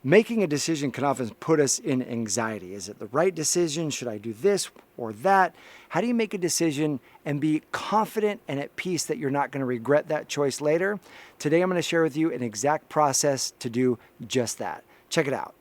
Making a decision can often put us in anxiety. Is it the right decision? Should I do this or that? How do you make a decision and be confident and at peace that you're not going to regret that choice later? Today, I'm going to share with you an exact process to do just that. Check it out.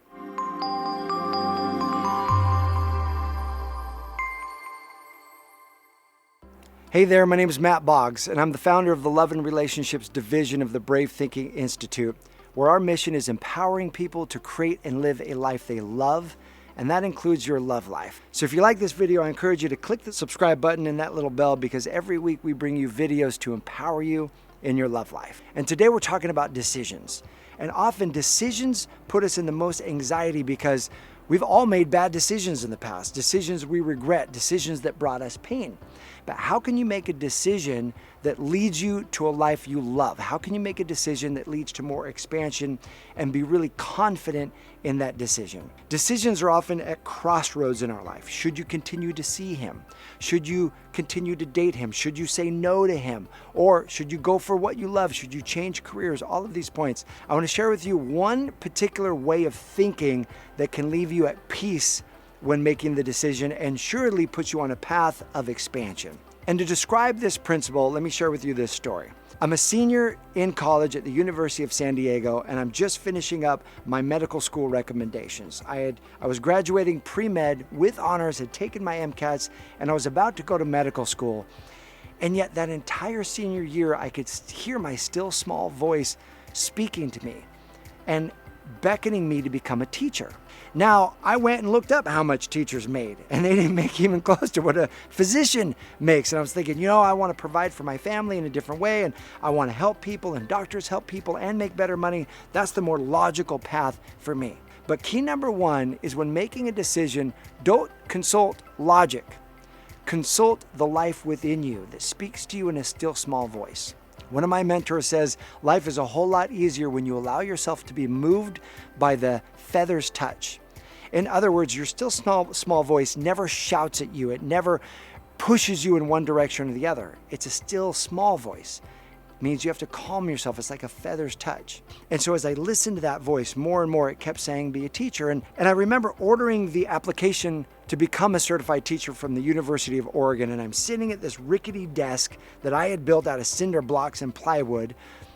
Hey there, my name is Matt Boggs, and I'm the founder of the Love and Relationships Division of the Brave Thinking Institute, where our mission is empowering people to create and live a life they love, and that includes your love life. So if you like this video, I encourage you to click the subscribe button and that little bell, because every week we bring you videos to empower you in your love life. And today we're talking about decisions. And often decisions put us in the most anxiety because we've all made bad decisions in the past, decisions we regret, decisions that brought us pain. But how can you make a decision that leads you to a life you love? How can you make a decision that leads to more expansion and be really confident in that decision? Decisions are often at crossroads in our life. Should you continue to see him? Should you continue to date him? Should you say no to him? Or should you go for what you love? Should you change careers? All of these points. I want to share with you one particular way of thinking that can leave you at peace when making the decision and surely put you on a path of expansion. And to describe this principle, let me share with you this story. I'm a senior in college at the University of San Diego, and I'm just finishing up my medical school recommendations. I was graduating pre-med with honors, had taken my MCATs, and I was about to go to medical school. And yet that entire senior year, I could hear my still small voice speaking to me and beckoning me to become a teacher. Now, I went and looked up how much teachers made, and they didn't make even close to what a physician makes. And I was thinking, I want to provide for my family in a different way, and I want to help people, and doctors help people and make better money. That's the more logical path for me. But key number one is when making a decision, don't consult logic. Consult the life within you that speaks to you in a still small voice. One of my mentors says, life is a whole lot easier when you allow yourself to be moved by the feather's touch. In other words, your still small voice never shouts at you. It never pushes you in one direction or the other. It's a still small voice. It means you have to calm yourself. It's like a feather's touch. And so as I listened to that voice more and more, it kept saying, be a teacher. And I remember ordering the application to become a certified teacher from the University of Oregon. And I'm sitting at this rickety desk that I had built out of cinder blocks and plywood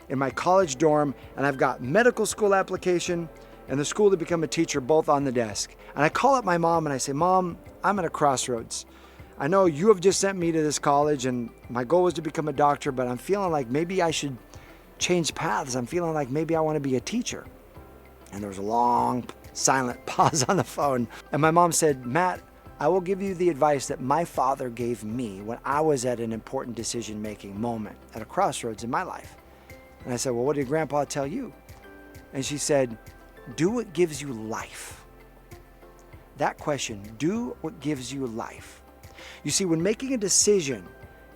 in my college dorm. And I've got medical school application and the school to become a teacher both on the desk. And I call up my mom and I say, Mom, I'm at a crossroads. I know you have just sent me to this college and my goal was to become a doctor, but I'm feeling like maybe I should change paths. I'm feeling like maybe I want to be a teacher. And there was a long, silent pause on the phone. And my mom said, Matt, I will give you the advice that my father gave me when I was at an important decision-making moment at a crossroads in my life. And I said, well, what did Grandpa tell you? And she said, do what gives you life. That question, do what gives you life. You see, when making a decision,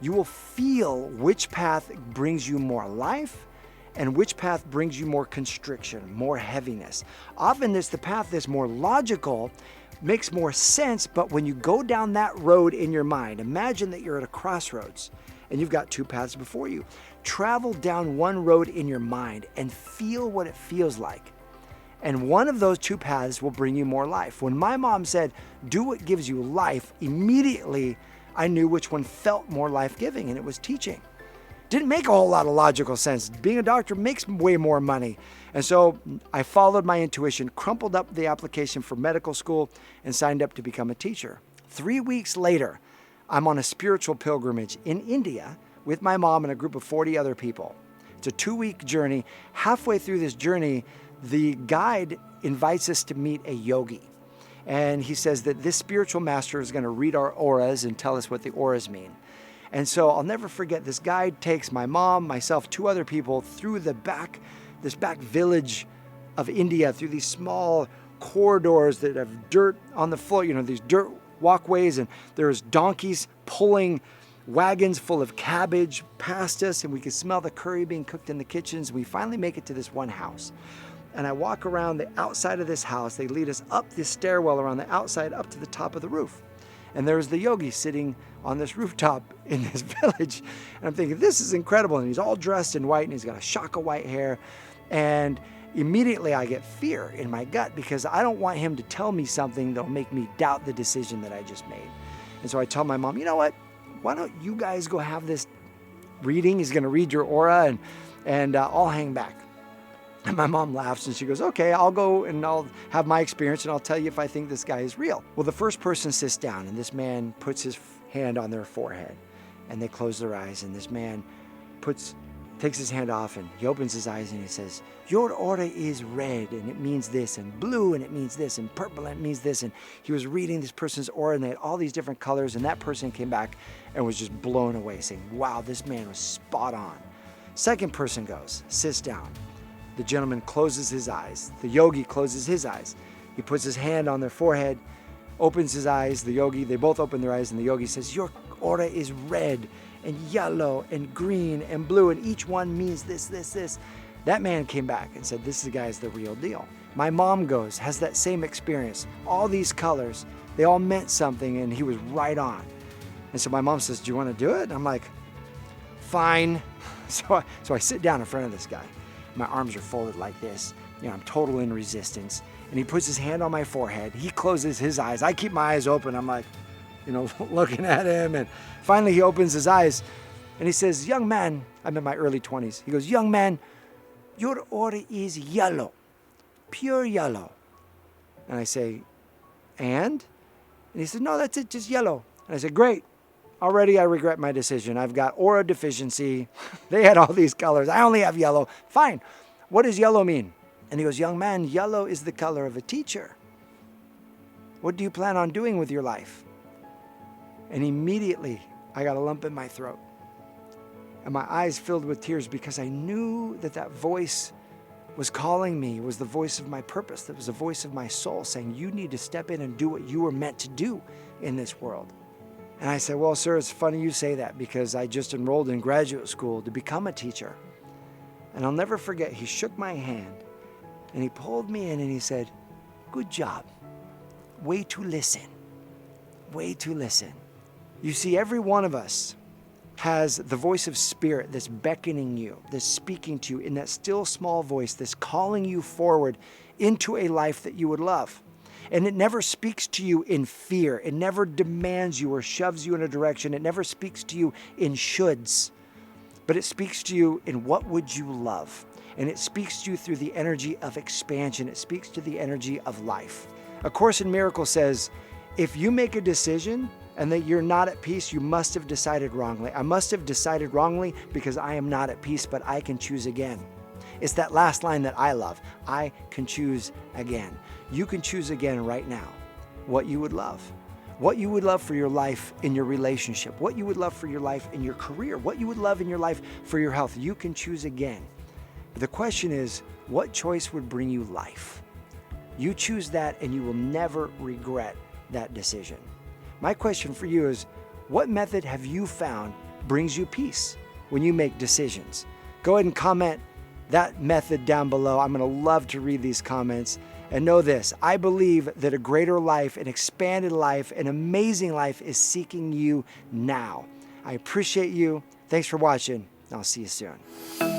you will feel which path brings you more life and which path brings you more constriction, more heaviness. Often it's the path that's more logical, makes more sense, but when you go down that road in your mind, imagine that you're at a crossroads and you've got two paths before you. Travel down one road in your mind and feel what it feels like. And one of those two paths will bring you more life. When my mom said, do what gives you life, immediately I knew which one felt more life-giving, and it was teaching. Didn't make a whole lot of logical sense. Being a doctor makes way more money. And so I followed my intuition, crumpled up the application for medical school, and signed up to become a teacher. 3 weeks later, I'm on a spiritual pilgrimage in India with my mom and a group of 40 other people. It's a 2-week journey. Halfway through this journey, the guide invites us to meet a yogi. And he says that this spiritual master is going to read our auras and tell us what the auras mean. And so I'll never forget, this guide takes my mom, myself, 2 other people through this back village of India, through these small corridors that have dirt on the floor, these dirt walkways, and there's donkeys pulling wagons full of cabbage past us, and we could smell the curry being cooked in the kitchens. We finally make it to this one house. And I walk around the outside of this house. They lead us up this stairwell around the outside up to the top of the roof. And there's the yogi sitting on this rooftop in this village. And I'm thinking, this is incredible. And he's all dressed in white, and he's got a shock of white hair. And immediately I get fear in my gut because I don't want him to tell me something that'll make me doubt the decision that I just made. And so I tell my mom, you know what? Why don't you guys go have this reading? He's going to read your aura and I'll hang back. And my mom laughs and she goes, okay, I'll go and I'll have my experience and I'll tell you if I think this guy is real. Well, the first person sits down and this man puts his hand on their forehead and they close their eyes, and this man takes his hand off and he opens his eyes and he says, your aura is red and it means this, and blue and it means this, and purple and it means this. And he was reading this person's aura and they had all these different colors, and that person came back and was just blown away saying, wow, this man was spot on. Second person goes, sits down. The gentleman closes his eyes. The yogi closes his eyes. He puts his hand on their forehead, opens his eyes. The yogi, they both open their eyes, and the yogi says, your aura is red and yellow and green and blue, and each one means this, this, this. That man came back and said, this guy's the real deal. My mom goes, has that same experience. All these colors, they all meant something, and he was right on. And so my mom says, do you want to do it? And I'm like, fine. So I sit down in front of this guy. My arms are folded like this. I'm total in resistance. And he puts his hand on my forehead. He closes his eyes. I keep my eyes open. I'm like, looking at him. And finally he opens his eyes and he says, young man, I'm in my early 20s. He goes, young man, your aura is yellow, pure yellow. And I say, and he said, no, that's it, just yellow. And I said, great. Already I regret my decision. I've got aura deficiency. They had all these colors. I only have yellow. Fine. What does yellow mean? And he goes, young man, yellow is the color of a teacher. What do you plan on doing with your life? And immediately I got a lump in my throat. And my eyes filled with tears because I knew that voice was calling me. It was the voice of my purpose. That was the voice of my soul saying, you need to step in and do what you were meant to do in this world. And I said, well, sir, it's funny you say that because I just enrolled in graduate school to become a teacher. And I'll never forget, he shook my hand and he pulled me in and he said, good job. Way to listen. Way to listen. You see, every one of us has the voice of spirit that's beckoning you, that's speaking to you in that still small voice, that's calling you forward into a life that you would love. And it never speaks to you in fear. It never demands you or shoves you in a direction. It never speaks to you in shoulds, but it speaks to you in what would you love. And it speaks to you through the energy of expansion. It speaks to the energy of life. A Course in Miracles says, if you make a decision and that you're not at peace, you must have decided wrongly. I must have decided wrongly because I am not at peace, but I can choose again. It's that last line that I love. I can choose again. You can choose again right now what you would love. What you would love for your life in your relationship. What you would love for your life in your career. What you would love in your life for your health. You can choose again. But the question is, what choice would bring you life? You choose that and you will never regret that decision. My question for you is, what method have you found brings you peace when you make decisions? Go ahead and comment that method down below. I'm going to love to read these comments. And know this, I believe that a greater life, an expanded life, an amazing life is seeking you now. I appreciate you. Thanks for watching. I'll see you soon.